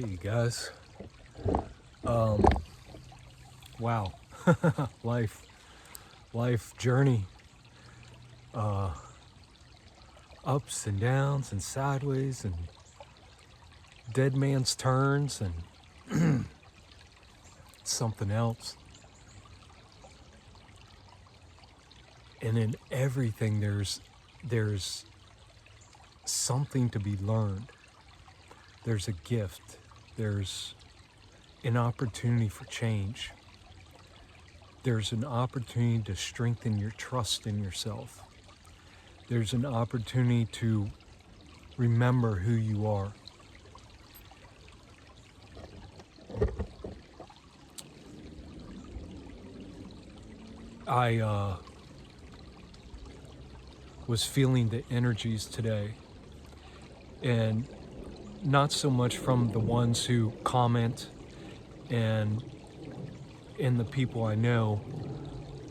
Hey guys. Wow. life life journey, ups and downs and sideways and dead man's turns and something else. And in everything there's something to be learned. There's a gift. There's an opportunity for change. There's an opportunity to strengthen your trust in yourself. There's an opportunity to remember who you are. I was feeling the energies today, and not so much from the ones who comment and the people I know,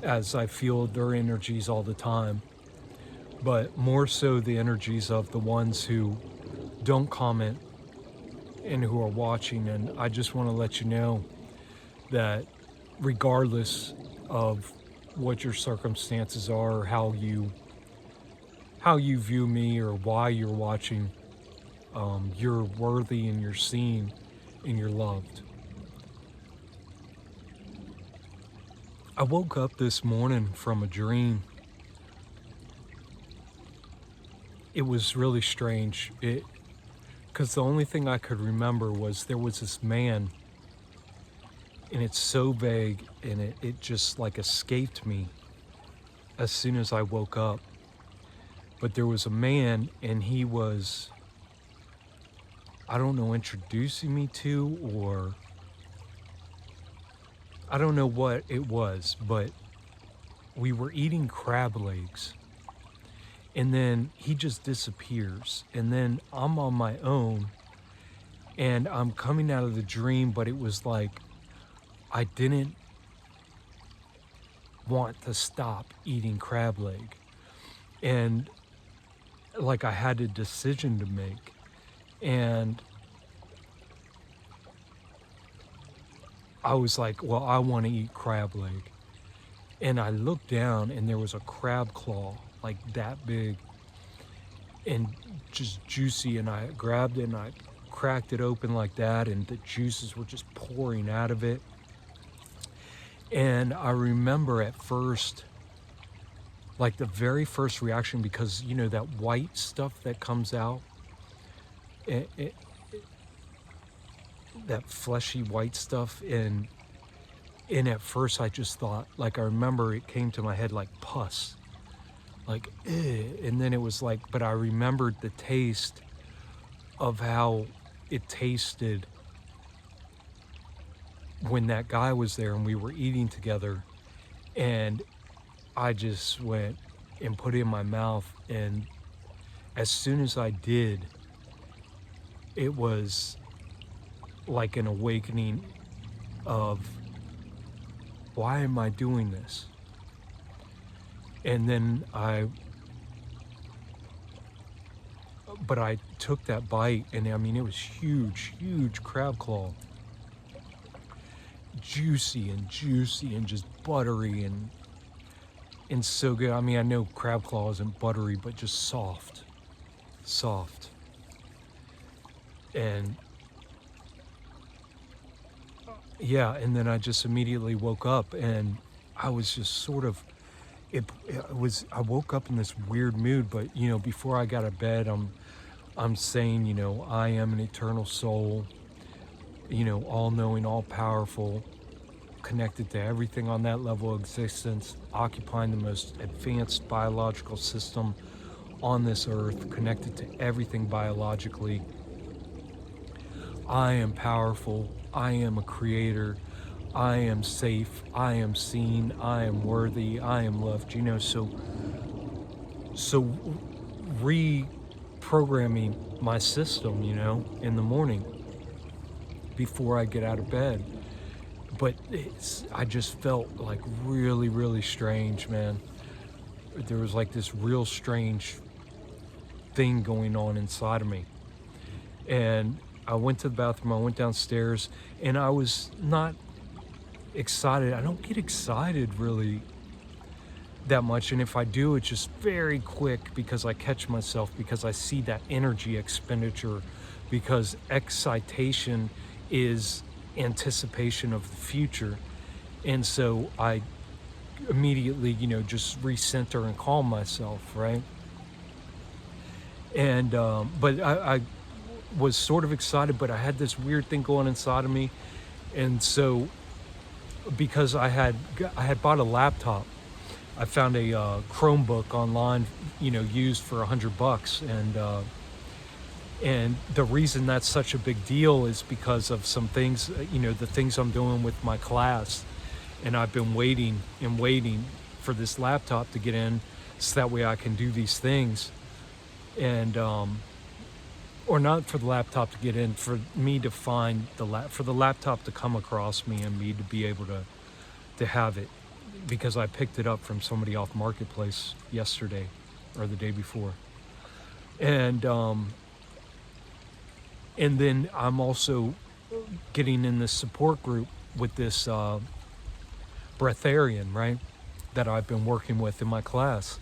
as I feel their energies all the time, but more so the energies of the ones who don't comment and who are watching. And I just want to let you know that regardless of what your circumstances are, or how you view me, or why you're watching, you're worthy and you're seen and you're loved. I woke up this morning from a dream. It was really strange. Because the only thing I could remember was there was this man, and it's so vague, and it just like escaped me as soon as I woke up. But there was a man, and he was, I don't know, introducing me to, or I don't know what it was, but we were eating crab legs, and then he just disappears, and then I'm on my own, and I'm coming out of the dream, but it was like I didn't want to stop eating crab leg, and like I had a decision to make. And I was like, well, I want to eat crab leg. And I looked down, and there was a crab claw like that big and just juicy, and I grabbed it and I cracked it open like that, and the juices were just pouring out of it. And I remember at first, like the very first reaction, because you know that white stuff that comes out, that fleshy white stuff, and at first I just thought, like, I remember it came to my head like pus, like, and then it was like, but I remembered the taste of how it tasted when that guy was there and we were eating together. And I just went and put it in my mouth, and as soon as I did, it was like an awakening of, why am I doing this? And then I took that bite, and I mean, it was huge crab claw, juicy and just buttery and so good. I mean, I know crab claw isn't buttery, but just soft. And yeah, and then I just immediately woke up, and I was just sort of, I woke up in this weird mood. But you know, before I got to bed, I'm saying, you know, I am an eternal soul, you know, all-knowing, all-powerful, connected to everything on that level of existence, occupying the most advanced biological system on this earth, connected to everything biologically. I am powerful. I am a creator. I am safe. I am seen. I am worthy. I am loved. You know, so reprogramming my system, you know, in the morning before I get out of bed. But I just felt like really strange, man. There was like this real strange thing going on inside of me. And I went to the bathroom, I went downstairs, and I was not excited. I don't get excited really that much, and if I do, it's just very quick because I catch myself, because I see that energy expenditure, because excitation is anticipation of the future. And so I immediately, just recenter and calm myself, right? And but I was sort of excited, but I had this weird thing going inside of me. And so because I had bought a laptop, I found a Chromebook online, used for $100, and the reason that's such a big deal is because of some things, the things I'm doing with my class, and I've been waiting and waiting for this laptop to get in, so that way I can do these things, and or not for the laptop to get in, for me to find for the laptop to come across me and me to be able to have it, because I picked it up from somebody off Marketplace yesterday or the day before. And then I'm also getting in this support group with this breatharian, right, that I've been working with in my class.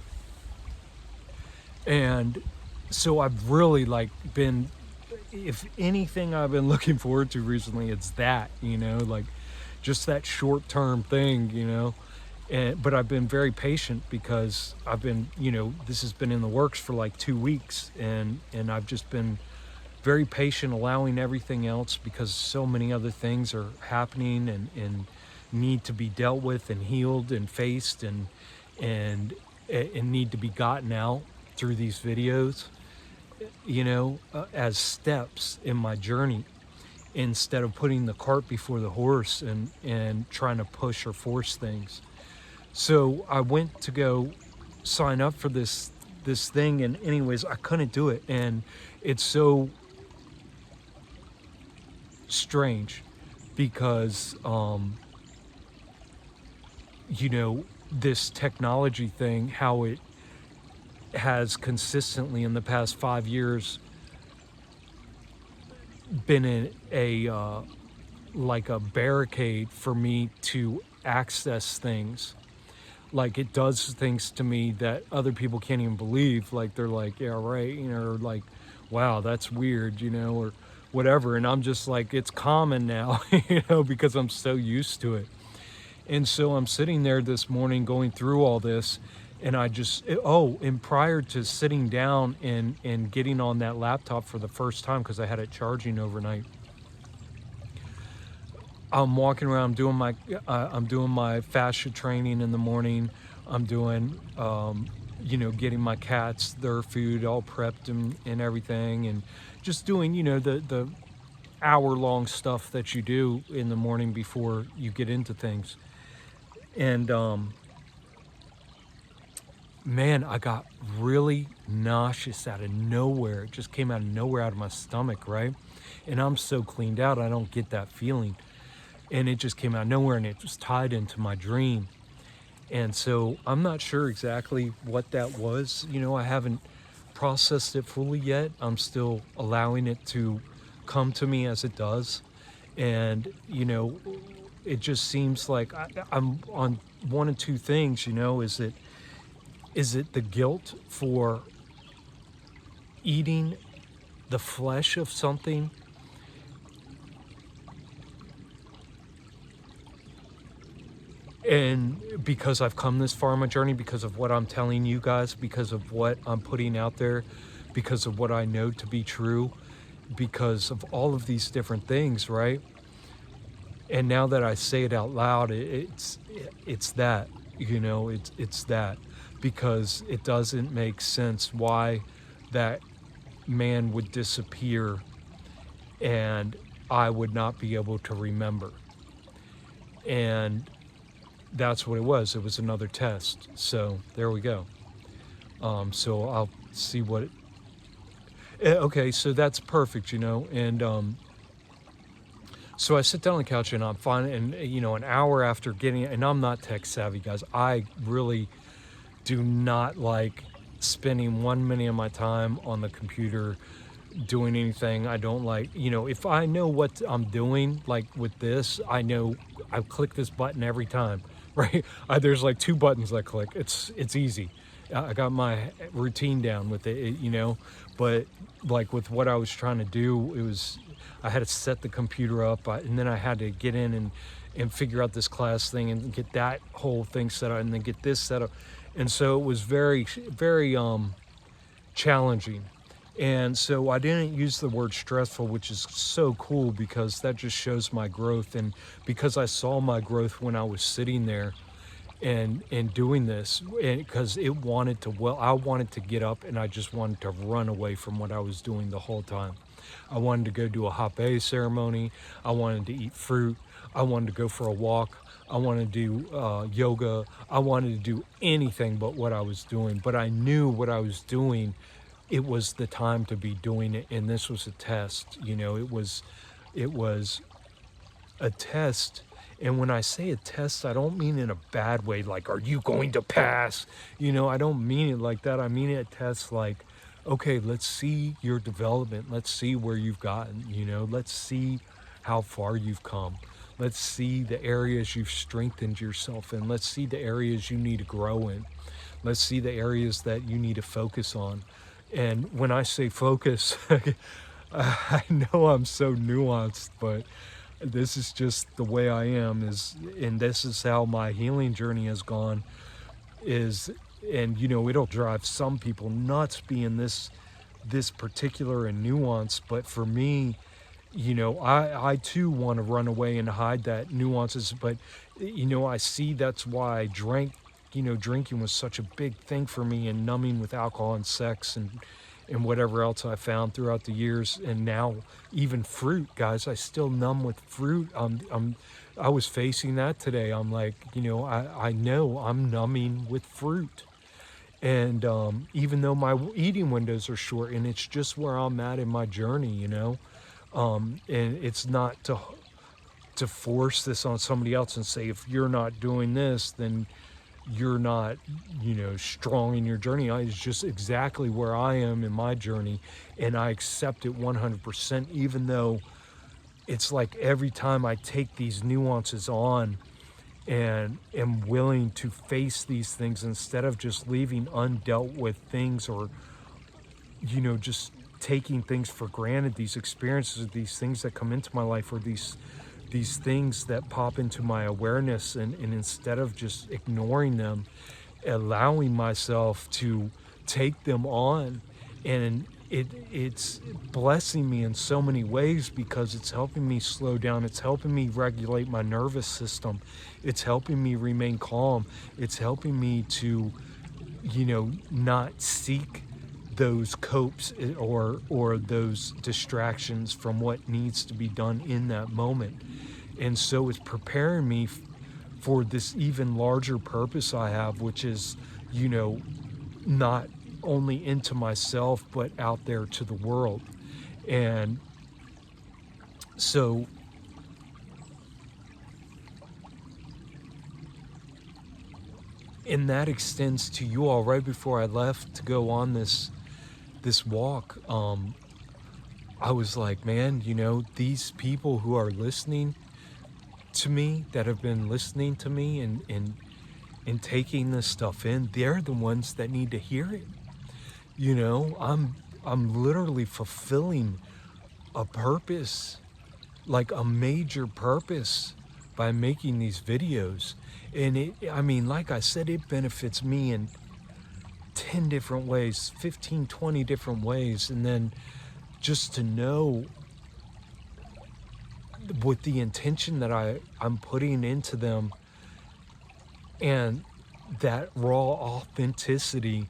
And so I've really been, if anything I've been looking forward to recently, it's that, just that short-term thing, but I've been very patient, because I've been, this has been in the works for 2 weeks, and I've just been very patient, allowing everything else, because so many other things are happening and need to be dealt with and healed and faced and need to be gotten out through these videos, as steps in my journey, instead of putting the cart before the horse and trying to push or force things. So I went to go sign up for this thing, and anyways, I couldn't do it. And it's so strange, because this technology thing, how it has consistently in the past 5 years been a barricade for me to access things. It does things to me that other people can't even believe. They're like, yeah, right, or wow, that's weird, or whatever. And I'm just it's common now, because I'm so used to it. And so I'm sitting there this morning going through all this, and and prior to sitting down and getting on that laptop for the first time, because I had it charging overnight, I'm walking around, I'm doing my fascia training in the morning. I'm doing, getting my cats their food all prepped and everything, and just doing, the hour-long stuff that you do in the morning before you get into things. And man, I got really nauseous out of nowhere. It just came out of nowhere, out of my stomach, right? And I'm so cleaned out, I don't get that feeling. And it just came out of nowhere, and it was tied into my dream. And so I'm not sure exactly what that was. I haven't processed it fully yet. I'm still allowing it to come to me as it does. And, it just seems like I'm on one of two things, is it the guilt for eating the flesh of something, and because I've come this far in my journey, because of what I'm telling you guys, because of what I'm putting out there, because of what I know to be true, because of all of these different things, right? And now that I say it out loud, it's that, it's that, because it doesn't make sense why that man would disappear and I would not be able to remember. And that's what it was. It was another test. So there we go. So I'll see what it... Okay, so that's perfect, and so I sit down on the couch, and I'm fine, and an hour after getting it, and I'm not tech savvy, guys. I really do not like spending 1 minute of my time on the computer doing anything. I don't like, if I know what I'm doing, like with this, I know I click this button every time, right? There's like two buttons I click. It's easy. I got my routine down with it, but like with what I was trying to do, I had to set the computer up, and then I had to get in and figure out this class thing and get that whole thing set up and then get this set up. And so it was very, very challenging. And so I didn't use the word stressful, which is so cool because that just shows my growth. And because I saw my growth when I was sitting there and doing this, and because I wanted to get up and I just wanted to run away from what I was doing the whole time. I wanted to go do a hape ceremony. I wanted to eat fruit. I wanted to go for a walk. I wanted to do yoga. I wanted to do anything but what I was doing. But I knew what I was doing, it was the time to be doing it. And this was a test. It was a test. And when I say a test, I don't mean in a bad way, like, are you going to pass? I don't mean it like that. I mean it a test like, okay, let's see your development. Let's see where you've gotten, let's see how far you've come. Let's see the areas you've strengthened yourself in. Let's see the areas you need to grow in. Let's see the areas that you need to focus on. And when I say focus, I know I'm so nuanced, but this is just the way I am, and this is how my healing journey has gone, and it'll drive some people nuts being this particular and nuanced, but for me, I too want to run away and hide that nuances, but I see that's why I drank. Drinking was such a big thing for me, and numbing with alcohol and sex and whatever else I found throughout the years. And now even fruit, guys, I still numb with fruit. I was facing that today. I'm like, I know I'm numbing with fruit. And even though my eating windows are short, and it's just where I'm at in my journey, and it's not to force this on somebody else and say, if you're not doing this, then you're not, strong in your journey. It's just exactly where I am in my journey, and I accept it 100%, even though it's like every time I take these nuances on and am willing to face these things instead of just leaving undealt with things, or, just taking things for granted, these experiences, these things that come into my life, or these things that pop into my awareness, and instead of just ignoring them, allowing myself to take them on. And it's blessing me in so many ways, because it's helping me slow down, it's helping me regulate my nervous system, it's helping me remain calm, it's helping me to not seek those copes or those distractions from what needs to be done in that moment. And so it's preparing me for this even larger purpose I have, which is, not only into myself, but out there to the world. And so and that extends to you all. Right before I left to go on this walk, I was like, man, these people who are listening to me, that have been listening to me and taking this stuff in, they're the ones that need to hear it. I'm literally fulfilling a purpose, like a major purpose, by making these videos. And like I said, it benefits me in 10 different ways, 15, 20 different ways. And then just to know, with the intention that I'm putting into them, and that raw authenticity,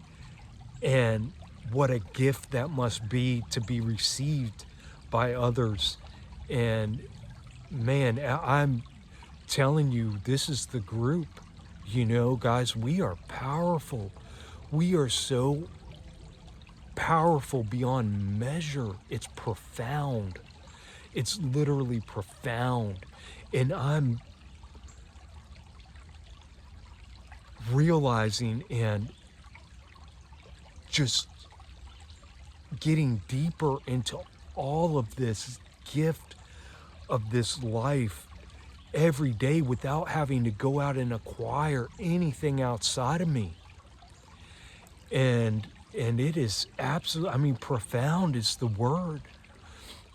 and what a gift that must be to be received by others. And man, I'm telling you, this is the group. Guys, we are powerful. We are so powerful beyond measure. It's profound. It's literally profound. And I'm realizing and just getting deeper into all of this gift of this life every day without having to go out and acquire anything outside of me. And it is absolutely, I mean, profound is the word.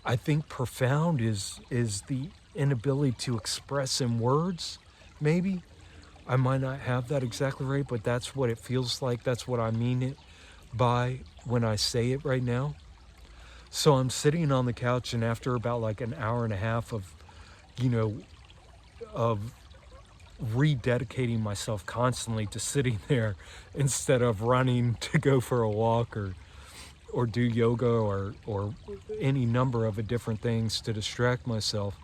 I think profound is the inability to express in words, maybe. I might not have that exactly right, but that's what it feels like. That's what I mean it by when I say it right now. So I'm sitting on the couch, and after about like an hour and a half of, you know, of rededicating myself constantly to sitting there instead of running to go for a walk or do yoga or any number of different things to distract myself.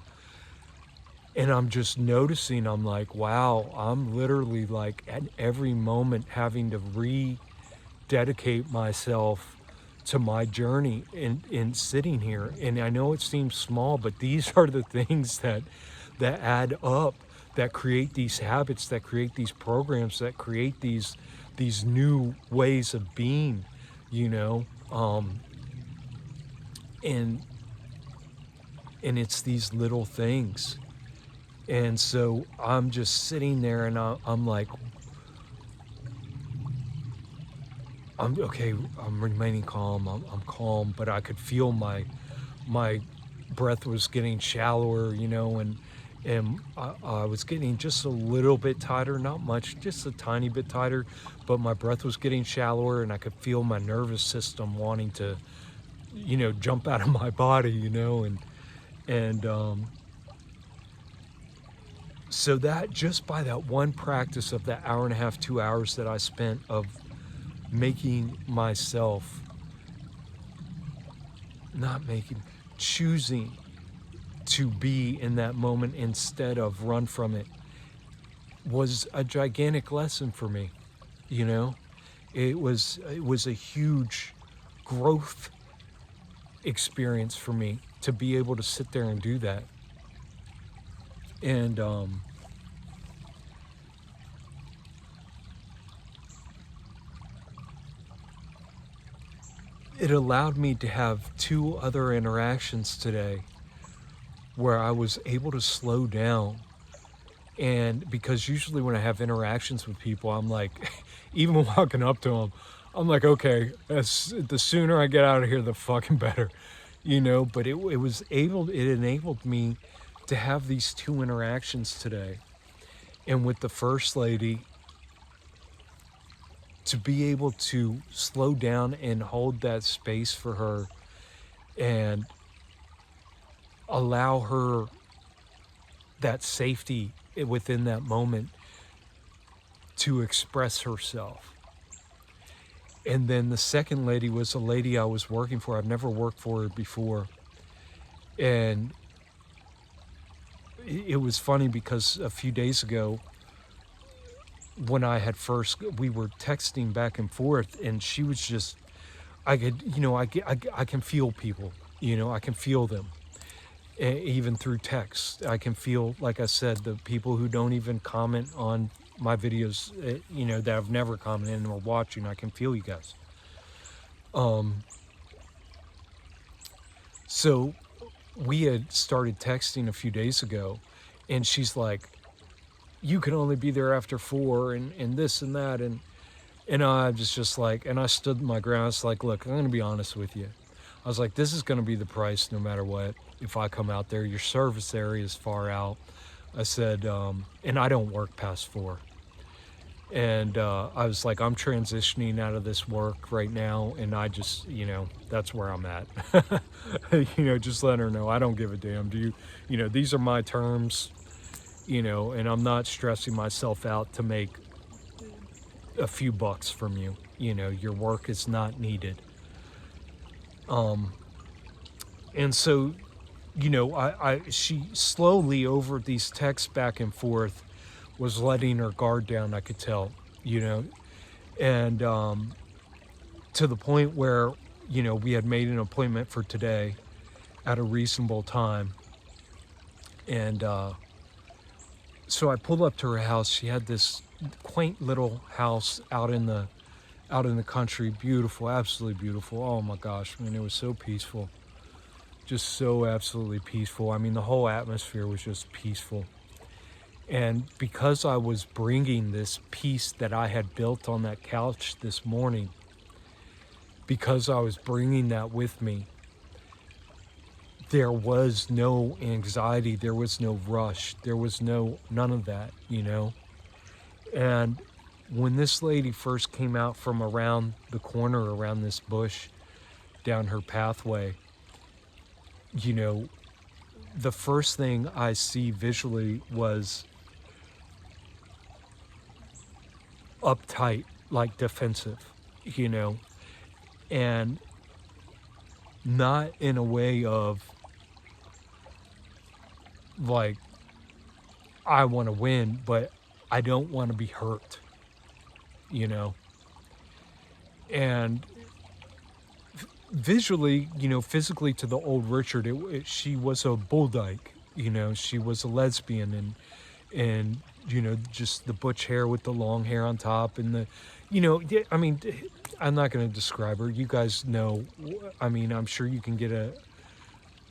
And I'm just noticing, I'm like, wow, I'm literally like at every moment having to rededicate myself to my journey in sitting here. And I know it seems small, but these are the things that add up, that create these habits, that create these programs, that create these new ways of being, you know. And it's these little things. And so I'm just sitting there, and I'm like, I'm okay, I'm remaining calm, I'm calm, but I could feel my breath was getting shallower, you know, and I was getting just a little bit tighter, not much, just a tiny bit tighter, but my breath was getting shallower, and I could feel my nervous system wanting to, you know, jump out of my body, you know, and so that just by that one practice of that hour and a half, 2 hours that I spent of making myself, choosing to be in that moment instead of run from it, was a gigantic lesson for me, you know. It was a huge growth experience for me to be able to sit there and do that. And it allowed me to have 2 other interactions today where I was able to slow down. And because usually when I have interactions with people, I'm like, even walking up to them, I'm like, okay, the sooner I get out of here, the fucking better, you know. But it enabled me to have these 2 interactions today. And with the first lady, to be able to slow down and hold that space for her and allow her that safety within that moment to express herself. And then the second lady was a lady I was working for. I've never worked for her before. And it was funny because a few days ago, when we were texting back and forth, and she was just, I can feel people, you know, I can feel them. Even through text, I can feel, like I said, the people who don't even comment on my videos, you know, that have never commented and are watching, I can feel you guys. So we had started texting a few days ago, and she's like, you can only be there after 4 and this and that. And I was just like, and I stood my ground. I was like, look, I'm going to be honest with you. I was like, this is going to be the price no matter what. If I come out there, your service area is far out. I said, and I don't work past 4. And I was like, I'm transitioning out of this work right now. And I just, you know, that's where I'm at. You know, just let her know. I don't give a damn. You know, these are my terms, you know, and I'm not stressing myself out to make a few bucks from you. You know, your work is not needed. And so, you know, she slowly over these texts back and forth was letting her guard down, I could tell, you know, and to the point where, you know, we had made an appointment for today at a reasonable time. And so I pulled up to her house. She had this quaint little house out in the out in the country. Beautiful, absolutely beautiful. Oh my gosh, man, it was so peaceful. Just so absolutely peaceful. I mean, the whole atmosphere was just peaceful. And because I was bringing this peace that I had built on that couch this morning, because I was bringing that with me, there was no anxiety, there was no rush, there was none of that, you know? And when this lady first came out from around the corner, around this bush, down her pathway, you know, the first thing I see visually was uptight, like defensive, you know, and not in a way of like, I want to win, but I don't want to be hurt, you know. And visually, you know, physically to the old Richard, she was a bull dyke, you know, she was a lesbian, and you know, just the butch hair with the long hair on top, and the, you know, I mean, I'm not going to describe her. You guys know, I mean, I'm sure you can get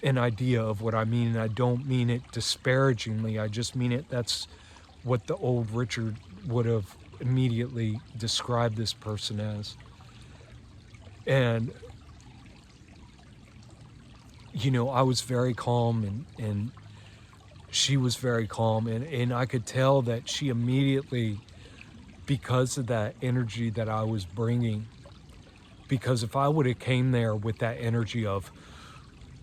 an idea of what I mean, and I don't mean it disparagingly. I just mean it, that's what the old Richard would have immediately described this person as. And you know, I was very calm, and she was very calm, and I could tell that she immediately, because of that energy that I was bringing, because if I would have came there with that energy of,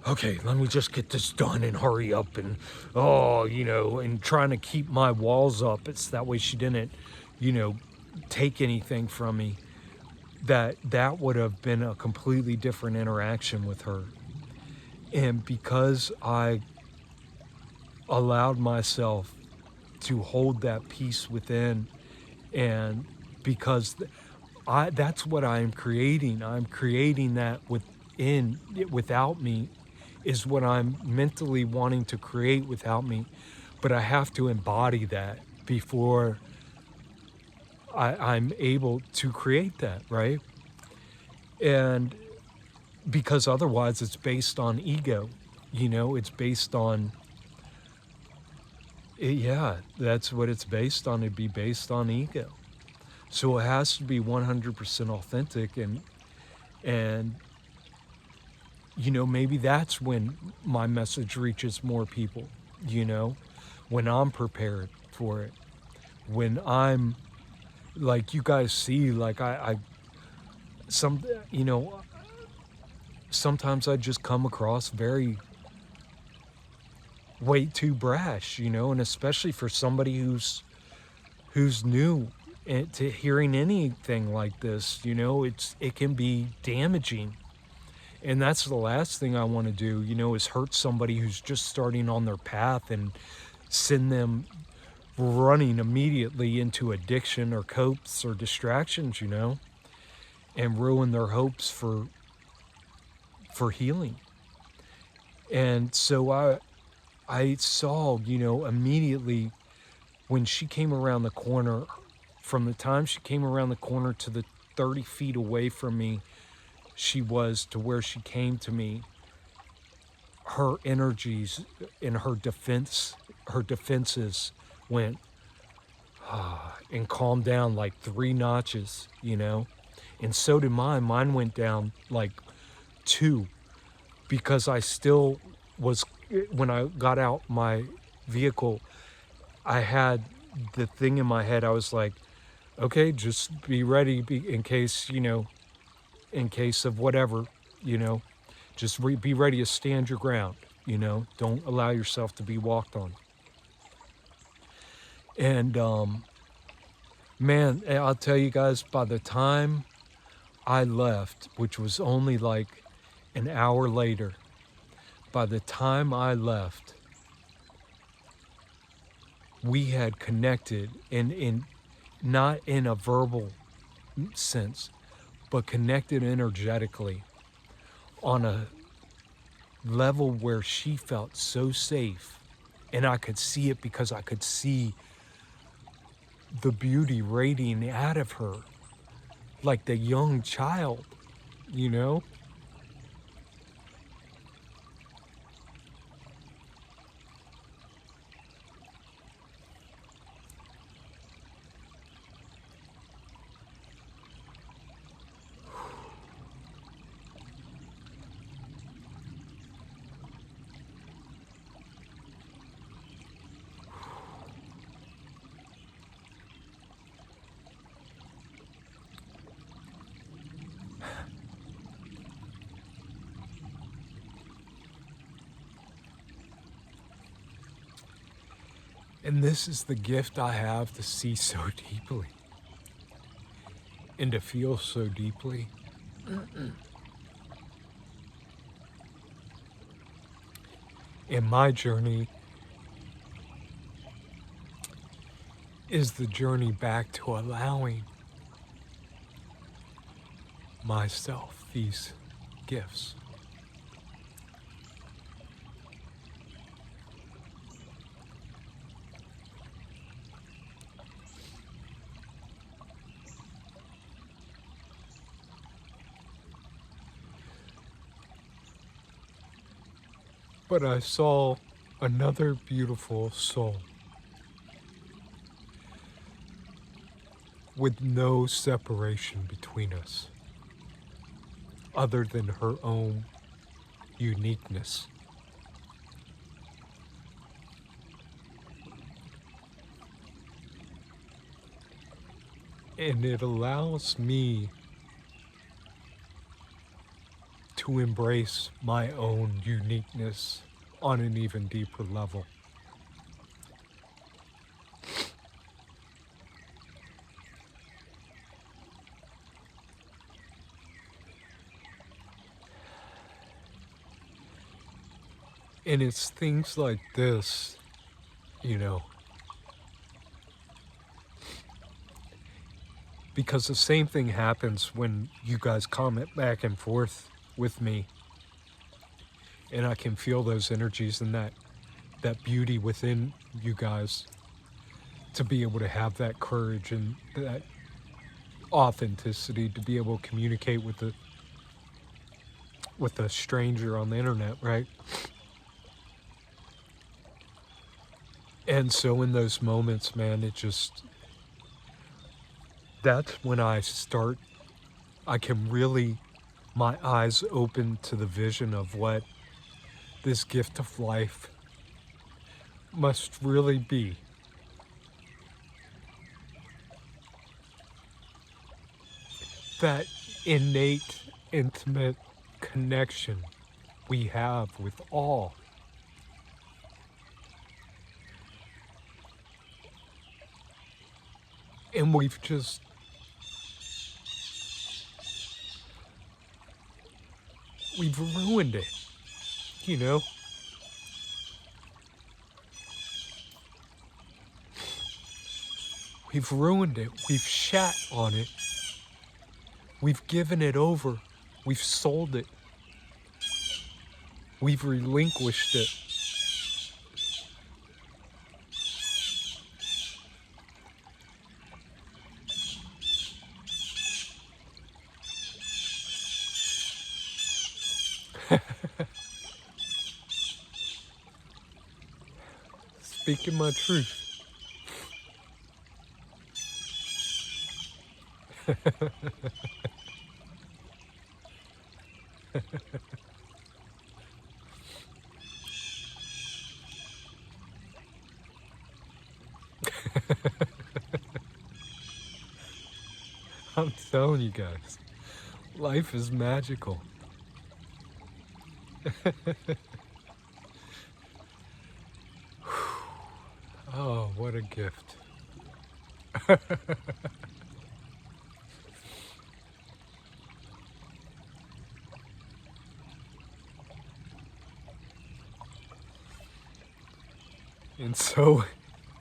okay, let me just get this done and hurry up, and oh, you know, and trying to keep my walls up, it's that way she didn't, you know, take anything from me, that would have been a completely different interaction with her. And because I allowed myself to hold that peace within, and because that's what I'm creating. I'm creating that without me, is what I'm mentally wanting to create without me. But I have to embody that before I'm able to create that, right? And because otherwise it's based on ego, you know, it's based on, yeah, that's what it's based on. It'd be based on ego. So it has to be 100% authentic, and you know, maybe that's when my message reaches more people, you know, when I'm prepared for it, when I'm, like, you guys see, like, some, you know, sometimes I just come across very way too brash, you know, and especially for somebody who's new to hearing anything like this, you know, it can be damaging. And that's the last thing I want to do, you know, is hurt somebody who's just starting on their path and send them running immediately into addiction or copes or distractions, you know, and ruin their hopes for healing. And so I saw, you know, immediately when she came around the corner, from the time she came around the corner to the 30 feet away from me she was to where she came to me, her energies and her defenses went and calmed down like 3 notches, you know. And so did mine. Mine went down like 2, because I still was, when I got out my vehicle, I had the thing in my head. I was like, okay, just be ready, in case, you know, in case of whatever, you know, just be ready to stand your ground, you know, don't allow yourself to be walked on. And man, I'll tell you guys, by the time I left, which was only like an hour later, by the time I left, we had connected in not in a verbal sense, but connected energetically on a level where she felt so safe. And I could see it because I could see the beauty radiating out of her. like the young child, you know? And this is the gift I have to see so deeply and to feel so deeply. And my journey is the journey back to allowing myself these gifts. But I saw another beautiful soul with no separation between us other than her own uniqueness. And it allows me to embrace my own uniqueness on an even deeper level. And it's things like this, you know, because the same thing happens when you guys comment back and forth with me, and I can feel those energies and that beauty within you guys to be able to have that courage and that authenticity to be able to communicate with a stranger on the internet, right? And so in those moments, man, that's when I can really, my eyes open to the vision of what this gift of life must really be. That innate, intimate connection we have with all. And we've ruined it, you know? We've ruined it. We've shat on it. We've given it over. We've sold it. We've relinquished it. Speaking my truth. I'm telling you guys, life is magical. Oh, what a gift. And so,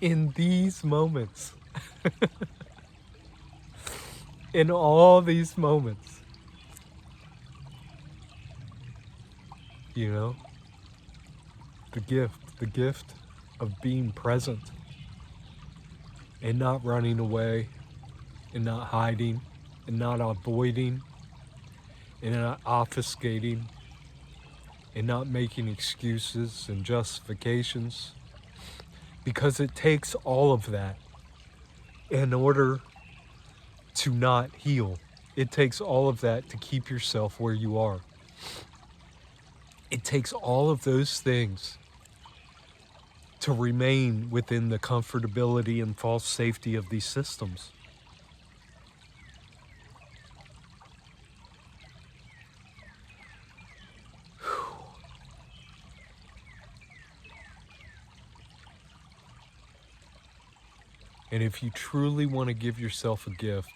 in these moments, in all these moments, you know, the gift of being present and not running away and not hiding and not avoiding and not obfuscating and not making excuses and justifications, because it takes all of that in order to not heal. It takes all of that to keep yourself where you are. It takes all of those things to remain within the comfortability and false safety of these systems. And if you truly want to give yourself a gift,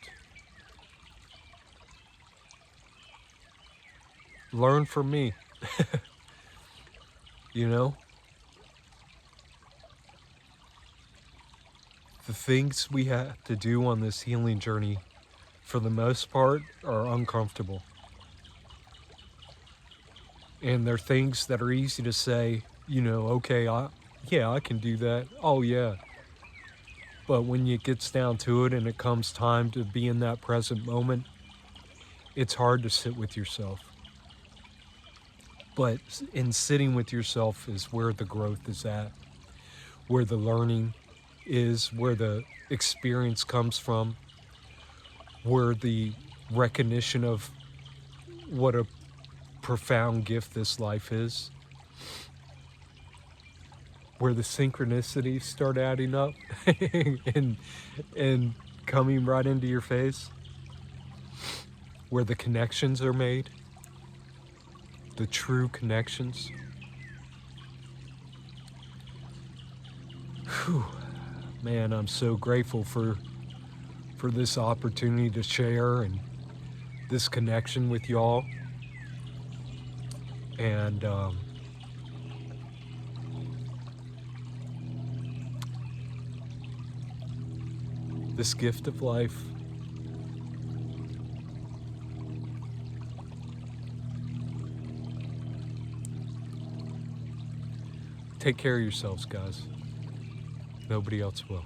learn from me. You know? The things we have to do on this healing journey, for the most part, are uncomfortable. And they're things that are easy to say, you know, okay, I can do that. Oh, yeah. But when it gets down to it and it comes time to be in that present moment, it's hard to sit with yourself. But in sitting with yourself is where the growth is at, where the learning is, where the experience comes from, where the recognition of what a profound gift this life is, where the synchronicities start adding up and coming right into your face, where the connections are made, the true connections. Whew. Man, I'm so grateful for this opportunity to share and this connection with y'all. And this gift of life. Take care of yourselves, guys. Nobody else will.